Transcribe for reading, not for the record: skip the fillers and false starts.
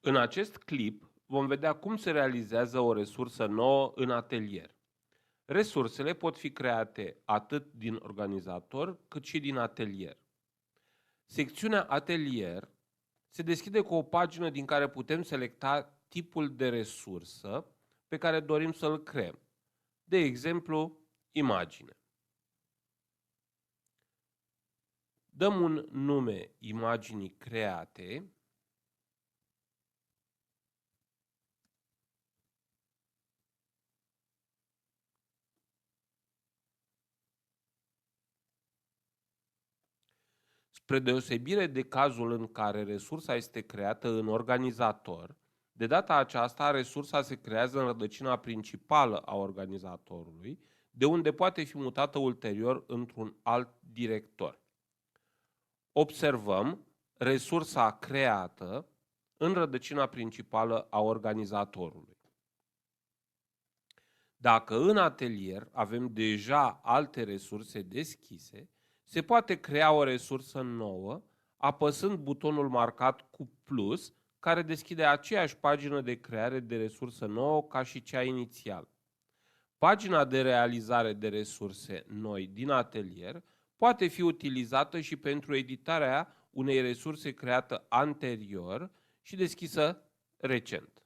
În acest clip vom vedea cum se realizează o resursă nouă în atelier. Resursele pot fi create atât din organizator cât și din atelier. Secțiunea Atelier se deschide cu o pagină din care putem selecta tipul de resursă pe care dorim să-l creăm. De exemplu, imagine. Dăm un nume imaginii create . Spre deosebire de cazul în care resursa este creată în organizator, de data aceasta resursa se creează în rădăcina principală a organizatorului, de unde poate fi mutată ulterior într-un alt director. Observăm resursa creată în rădăcina principală a organizatorului. Dacă în atelier avem deja alte resurse deschise, se poate crea o resursă nouă apăsând butonul marcat cu plus, care deschide aceeași pagină de creare de resursă nouă ca și cea inițială. Pagina de realizare de resurse noi din atelier poate fi utilizată și pentru editarea unei resurse creată anterior și deschisă recent.